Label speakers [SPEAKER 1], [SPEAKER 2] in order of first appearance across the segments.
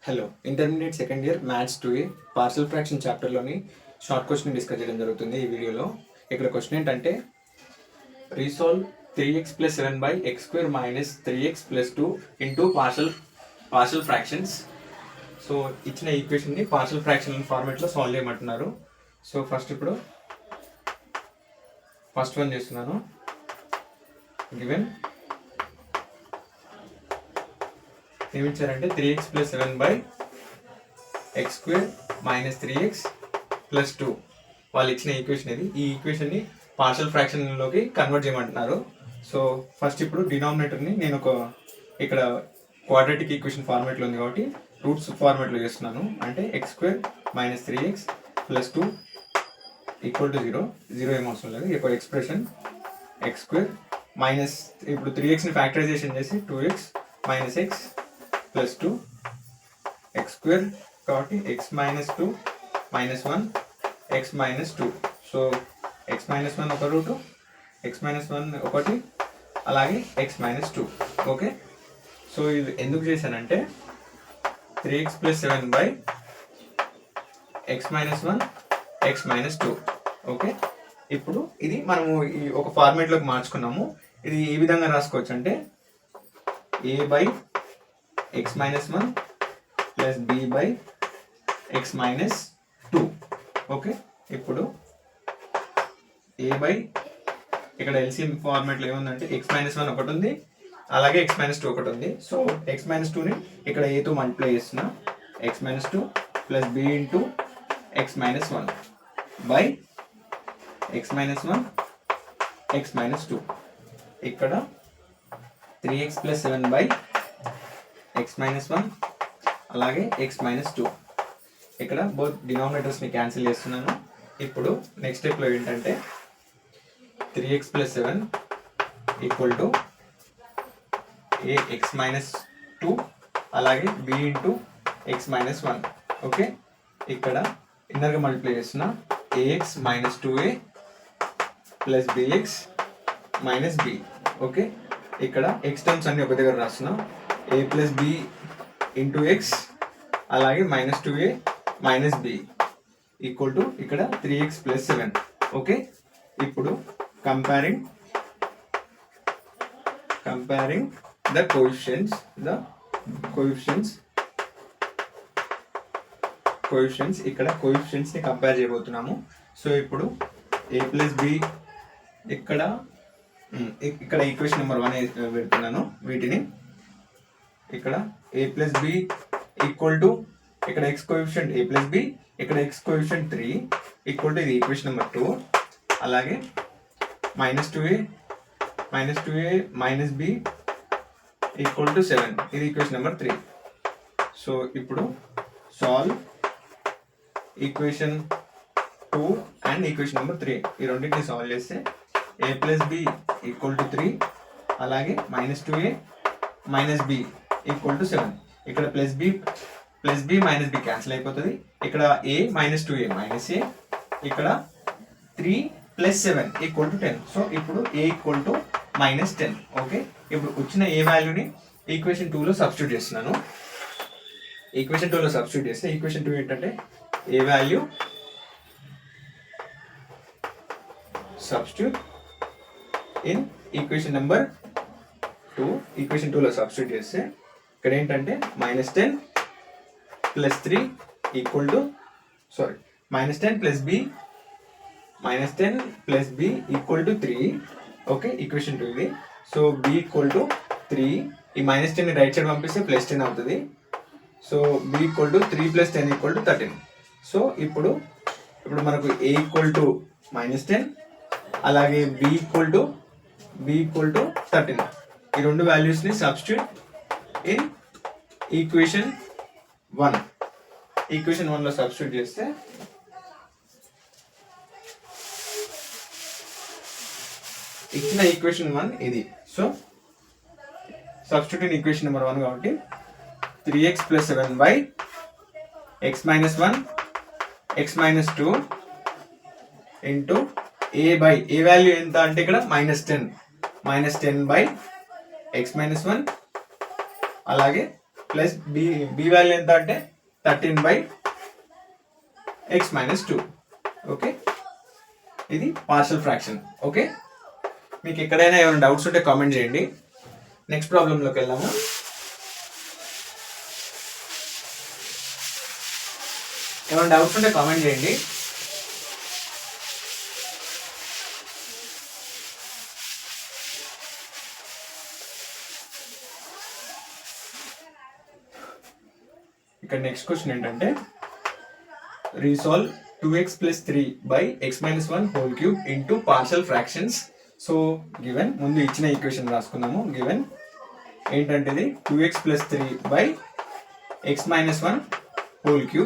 [SPEAKER 1] Hello, intermediate second year maths 2A partial fraction చాప్టర్లోని short question discuss చేయడం జరుగుతుంది ఈ వీడియోలో. ఇక్కడ క్వశ్చన్ ఏంటంటే resolve 3x + 7/x² - 3x + 2 into partial fractions. So ఇచ్చిన ఈక్వేషన్ని పార్షల్ ఫ్రాక్షన్ ఫార్మేట్లో సాల్వ్ చేయమంటున్నారు. సో ఫస్ట్ వన్ చేస్తున్నాను. గివెన్ ఏమిచ్చారంటే 3x + 7/x² - 3x + 2 వాళ్ళు ఇచ్చిన ఈక్వేషన్ ఇది. ఈ ఈక్వేషన్ని పార్షల్ ఫ్రాక్షన్లోకి కన్వర్ట్ చేయమంటున్నారు. సో ఫస్ట్ ఇప్పుడు డినామినేటర్ని నేను ఇక్కడ క్వాడ్రాటిక్ ఈక్వేషన్ ఫార్మేట్లో ఉంది కాబట్టి రూట్స్ ఫార్మేట్లో చేస్తున్నాను. అంటే x² - 3x + 2 = 0 ఏం అవసరం లేదు. ఇక్కడ ఎక్స్ప్రెషన్ x² మైనస్ ఇప్పుడు 3xని ఫ్యాక్టరైజేషన్ చేసి 2x - x + 2 x² కాబట్టి x - 2 - 1 x - 2. సో x - 1 ఒక రూటు, x - 1 ఒకటి, అలాగే x - 2. ఓకే, సో ఇది ఎందుకు చేశానంటే 3x + 7/x - 1 x - 2. ఓకే, ఇప్పుడు ఇది మనము ఒక ఫార్మేట్లోకి మార్చుకున్నాము. ఇది ఏ విధంగా రాసుకోవచ్చు అంటే a/x - 1 + b/x - 2. ఓకే, ఇప్పుడు ఇక్కడ ఎల్సిఎం ఫార్మాట్లో ఏముందంటే x - 1 ఒకటి ఉంది, అలాగే x - 2 ఒకటి ఉంది. సో x - 2ని ఇక్కడ ఏతో మల్టిప్లై చేస్తున్నా. x - 2 + b into x - 1 by x - 1 x - 2. ఇక్కడ 3x + 7/x - 1 అలాగే x - 2. ఇక్కడ బోత్ డినామినేటర్స్ని క్యాన్సిల్ చేస్తున్నాను. ఇప్పుడు నెక్స్ట్ స్టెప్లో ఏంటంటే 3x + 7 = ax - 2 అలాగే b ఇంటూ x - 1. ఓకే, ఇక్కడ ఇన్నర్గా మల్టిప్లై చేస్తున్నా. ax - 2a + bx - b. Okay, ఇక్కడ x టర్మ్స్ అన్ని ఒక దగ్గర రాస్తున్నా. a + b ఇంటూ x అలాగే -2a - b = ఇక్కడ 3x + 7. ఓకే, ఇప్పుడు కంపేరింగ్ ద కోఎఫిషియెంట్స్ ఇక్కడ కోఎఫిషియెంట్స్ని కంపేర్ చేయబోతున్నాము. సో ఇప్పుడు a + b ఇక్కడ ఈక్వేషన్ నెంబర్ 1 పెడుతున్నాను. వీటిని ఇక్కడ a + b = ఇక్కడ x కోఎఫిషియంట్ a + b, ఇక్కడ x కోఎఫిషియంట్ 3 = ఇది ఈక్వేషన్ నెంబర్ 2. అలాగే -2a - b = 7, ఇది ఈక్వేషన్ నెంబర్ 3. సో ఇప్పుడు solve equation 2 and equation number 3 ఈ రెండింటిని సాల్వ్ చేస్తే a + b = 3 అలాగే -2a - b = 7. ఇక్కడ +b - b క్యాన్సిల్ అయిపోతుంది. ఇక్కడ a - 2a - a, ఇక్కడ 3 + 7 = 10. సో ఇప్పుడు a = -10. ఓకే, ఇప్పుడు వచ్చిన ఏ వాల్యూని ఈక్వేషన్ 2లో సబ్స్టిట్యూట్ చేస్తున్నాను. ఈక్వేషన్ 2లో సబ్స్టిట్యూట్ చేస్తే ఈక్వేషన్ 2 ఏంటంటే A value substitute in equation number 2. Equation 2లో సబ్స్టిట్యూట్ చేస్తే ఇక్కడ ఏంటంటే -10 + 3 -10 + b = 3. ఓకే, ఈక్వేషన్ 2 ఇది. సో b = 3, ఈ -10ని రైట్ సైడ్ పంపిస్తే +10 అవుతుంది. So b = 3 + 10 = 13. సో ఇప్పుడు మనకు a = -10 అలాగే b = 13. ఈ రెండు వాల్యూస్ని సబ్స్టిట్యూట్ ఇన్ ఈక్వేషన్ 1. ఈక్వేషన్ 1లో సబ్స్టిట్యూట్ చేస్తే ఇచ్చిన ఈక్వేషన్ 1 ఇది. So substitute in equation number 1 కాబట్టి 3x + 7/x - 1 x - 2 into a value ఎంత అంటే ఇక్కడ -10/x - 1 అలాగే ప్లస్ బి వాల్యూ ఎంత అంటే 13/x-2. ఓకే, ఇది పార్షల్ ఫ్రాక్షన్. ఓకే, మీకు ఎక్కడైనా ఏమైనా డౌట్స్ ఉంటే కామెంట్ చేయండి. నెక్స్ట్ ప్రాబ్లంలోకి వెళ్దాము. ఏమైనా డౌట్స్ ఉంటే కామెంట్ చేయండి. ఇక్కడ నెక్స్ట్ క్వశ్చన్ ఏంటంటే resolve 2x + 3/x-1³ into partial fractions. So given, ముందు ఇచ్చిన ఈక్వేషన్ రాసుకుందాము. గివెన్ ఏంటంటే ఇది 2x + 3/x-1³.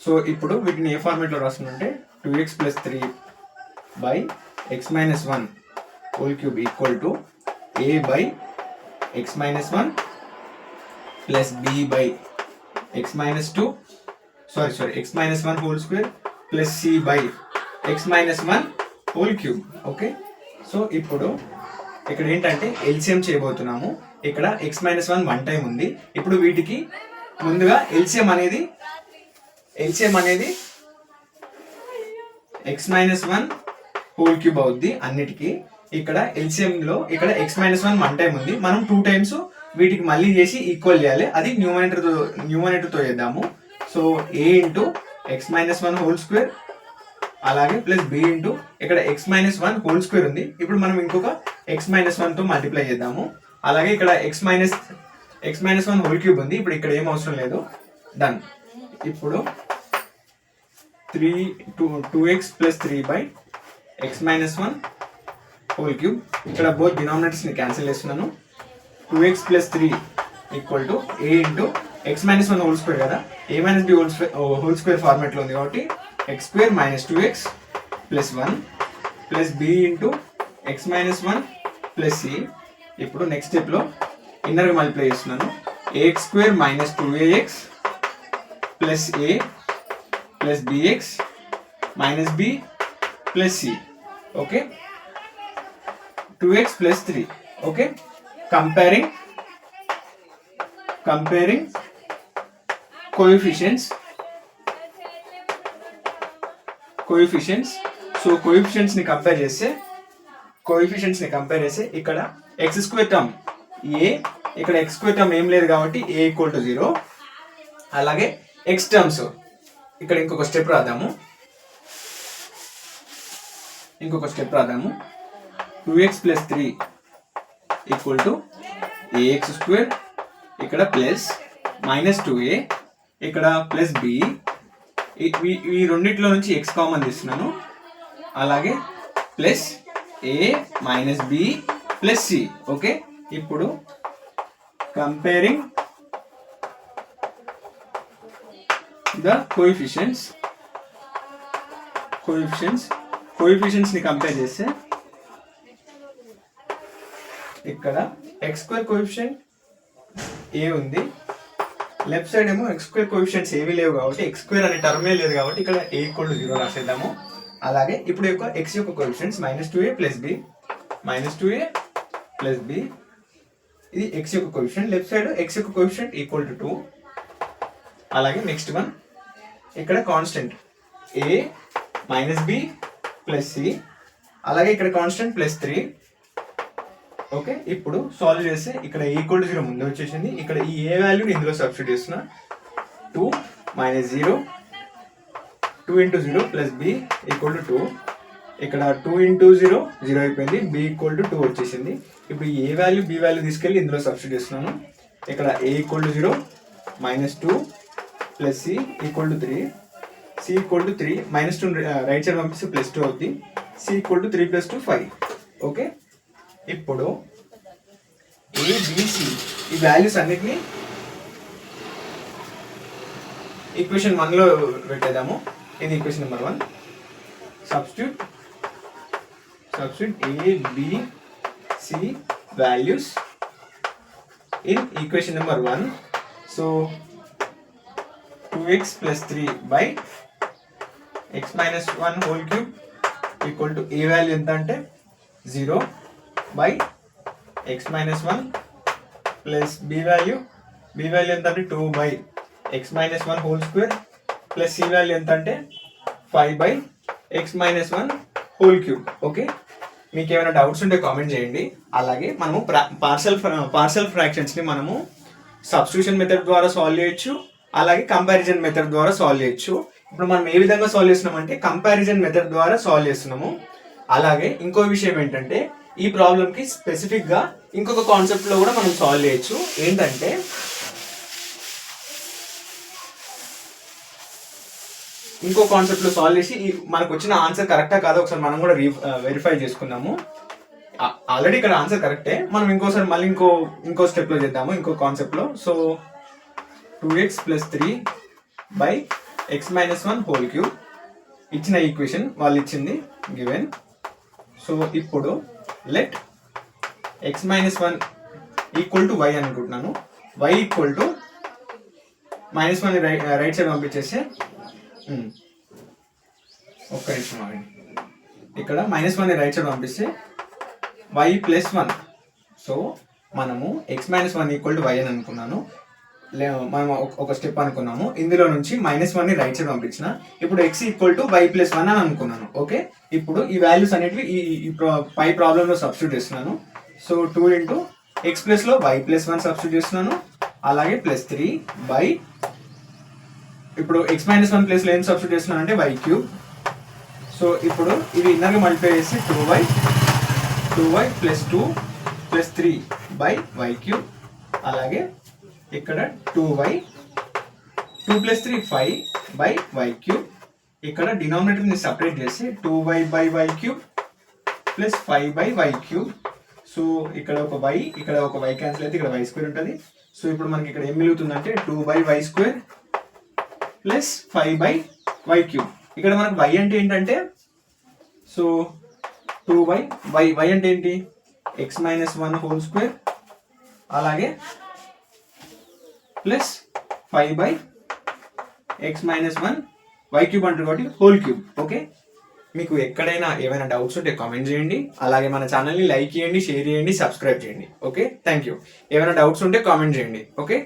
[SPEAKER 1] సో ఇప్పుడు వీటిని ఏ ఫార్మేట్లో రాస్తుందంటే 2x + 3/x-1³ equal to a/x-1 plus b/x-2 x-1² plus c/x-1³. Okay, so ఇప్పుడు ఇక్కడ ఏంటంటే ఎల్సిఎం చేయబోతున్నాము. ఇక్కడ x-1 వన్ టైం ఉంది. ఇప్పుడు వీటికి ముందుగా ఎల్సిఎం అనేది x-1³ అవుద్ది అన్నిటికీ. ఇక్కడ ఎల్సిఎం లో ఇక్కడ x-1 వన్ టైం ఉంది. మనం 2 టైమ్స్ వీటికి మళ్ళీ చేసి ఈక్వల్ చేయాలి. అది న్యూమరేటర్తో చేద్దాము. సో a ఇంటూ x-1² అలాగే ప్లస్ b ఇంటూ ఇక్కడ x-1² ఉంది. ఇప్పుడు మనం ఇంకొక x-1తో మల్టిప్లై చేద్దాము. అలాగే ఇక్కడ x-1³ ఉంది. ఇప్పుడు ఇక్కడ ఏం అవసరం లేదు, డన్. ఇప్పుడు 2x + 3/x-1³ ఇక్కడ బోత్ డినామినేటర్స్ని క్యాన్సిల్ చేస్తున్నాను. 2x + 3 equal to a into x-1² కదా, a - b హోల్ స్క్వేర్ ఫార్మాట్లో ఉంది కాబట్టి x² - 2x + 1 plus b into x-1 plus c. ఇప్పుడు నెక్స్ట్ స్టెప్లో ఇన్నర్గా మల్టిప్లై చేస్తున్నాను. ax² - 2ax plus a plus bx minus b plus c. Okay, 2x + 3. Okay, comparing coefficients. So coefficients ని compare చేస్తే ఇక్కడ x² term a, ఇక్కడ x² term ఏం లేదు కాబట్టి a = 0. అలాగే x టర్మ్స్ ఇక్కడ ఇంకొక step రాద్దాము. 2x + 3 equal to ax² ఇక్కడ ప్లస్ -2a ఇక్కడ ప్లస్ b. ఈ రెండిట్లో నుంచి x కామన్ తీస్తున్నాను. అలాగే plus a minus b plus c. Okay, ఇప్పుడు కంపేరింగ్ ద కోఎఫిషియెంట్స్ ని కంపేర్ చేస్తే ఇక్కడ x² కోఎఫిషియెంట్ a ఉంది. లెఫ్ట్ సైడ్ ఏమో x² కోఎఫిషియెంట్స్ ఏవి లేవు కాబట్టి x² అనే టర్మే లేదు కాబట్టి ఇక్కడ a = 0 రాసేద్దాము. అలాగే ఇప్పుడు x యొక్క కోఎఫిషియెంట్స్ -2a ప్లస్ b ఇది x యొక్క కోఎఫిషియెంట్. లెఫ్ట్ సైడ్ x యొక్క కోఎఫిషియెంట్ = 2. అలాగే నెక్స్ట్ వన్ ఇక్కడ constant a - b plus c అలాగే ఇక్కడ కాన్స్టెంట్ +3. ఓకే, ఇప్పుడు సాల్వ్ చేస్తే ఇక్కడ a = 0 ముందే వచ్చేసింది. ఇక్కడ ఈ a వాల్యూని ఇందులో సబ్స్టిట్యూట్ చేస్తున్నా. 2 - 0 2 × 0 ప్లస్ b = 2. ఇక్కడ 2 × 0 0 అయిపోయింది. b = 2 వచ్చేసింది. ఇప్పుడు a వాల్యూ b వాల్యూ తీసుకెళ్ళి ఇందులో సబ్స్టిట్యూట్ చేస్తున్నాను. ఇక్కడ a = 0 -2 plus c = 3 c = 3 -2 right side పంపిస్తే +2 అవుతుంది. c = 3 + 2 5. ఓకే, ఇప్పుడు a b c ఈ వాల్యూస్ అన్నిటిని ఈక్వేషన్ 1లో పెట్టేద్దాము. ఇది equation number 1. Substitute a b c values in equation number 1. So 2x + 3/x-1³ equal to a value ఎంత అంటే 0/x-1 plus b value B value ఎంత అంటే 2/x-1 whole square plus C value ఎంత అంటే 5/x-1 హోల్ క్యూబ్. ఓకే, మీకు ఏమైనా doubts ఉంటే comment చేయండి. అలాగే మనము పార్షల్ ఫ్రాక్షన్స్ని మనము సబ్స్టిట్యూషన్ మెథడ్ ద్వారా సాల్వ్ చేయొచ్చు, అలాగే కంపారిజన్ మెథడ్ ద్వారా సాల్వ్ చేయొచ్చు. ఇప్పుడు మనం ఏ విధంగా సాల్వ్ చేస్తున్నామంటే కంపారిజన్ మెథడ్ ద్వారా సాల్వ్ చేస్తున్నాము. అలాగే ఇంకో విషయం ఏంటంటే ఈ ప్రాబ్లంకి స్పెసిఫిక్గా ఇంకొక కాన్సెప్ట్లో కూడా మనం సాల్వ్ చేయొచ్చు. ఏంటంటే ఇంకో కాన్సెప్ట్లో సాల్వ్ చేసి మనకు వచ్చిన ఆన్సర్ కరెక్టా కాదో ఒకసారి మనం కూడా వెరిఫై చేసుకున్నాము. ఆల్రెడీ ఇక్కడ ఆన్సర్ కరెక్టే, మనం ఇంకోసారి మళ్ళీ ఇంకో స్టెప్లో చేద్దాము, ఇంకో కాన్సెప్ట్లో. So 2x + 3/x-1 whole cube ఇచ్చిన ఈక్వేషన్ వాళ్ళు ఇచ్చింది గివెన్. సో ఇప్పుడు లెట్ x-1 = y అనుకుంటున్నాను. y = -1 రైట్ సైడ్ పంపించేస్తే ఒక్క నిమిషం ఆగండి. ఇక్కడ -1 రైట్ సైడ్ పంపిస్తే y + 1. సో మనము x-1 = y అని అనుకున్నాను. మనం ఒక స్టెప్ అనుకున్నాము. ఇందులో నుంచి -1 రైట్ సైడ్ పంపించిన. ఇప్పుడు x = y + 1 అని అనుకున్నాను. ఓకే, ఇప్పుడు ఈ వాల్యూస్ అనేటివి ఈ పై ప్రాబ్లంలో సబ్స్టిట్యూట్ చేస్తున్నాను. సో 2 × x ప్లస్లో y + 1 సబ్స్టిట్యూట్ చేస్తున్నాను. అలాగే +3 ఇప్పుడు x-1 ప్లేస్లో ఏం సబ్స్టిట్యూట్ చేస్తున్నాను అంటే y3. సో ఇప్పుడు ఇవి ఇన్నర్గా మల్టిప్లై చేసి 2y + 2 + 3/y3. అలాగే ఇక్కడ 2y 2 + 3 5/y3. ఇక్కడ డినామినేటర్ని సపరేట్ చేసి 2y/y3 + 5/y3. సో ఇక్కడ ఒక y క్యాన్సిల్ అయితే ఇక్కడ y² ఉంటుంది. సో ఇప్పుడు మనకి ఇక్కడ ఏం మిగులుతుందంటే 2/y² + 5/y3. ఇక్కడ మనకు y అంటే ఏంటంటే సో 2y అంటే ఏంటి x-1 హోల్ స్క్వేర్ అలాగే ప్లస్ 5/x-1 y³ అంటారు కాబట్టి హోల్ క్యూబ్. ఓకే, మీకు ఎక్కడైనా ఏమైనా డౌట్స్ ఉంటే కామెంట్ చేయండి. అలాగే మన ఛానల్ని లైక్ చేయండి, షేర్ చేయండి, సబ్స్క్రైబ్ చేయండి. Okay, thank you. ఏమైనా డౌట్స్ ఉంటే కామెంట్ చేయండి. ఓకే.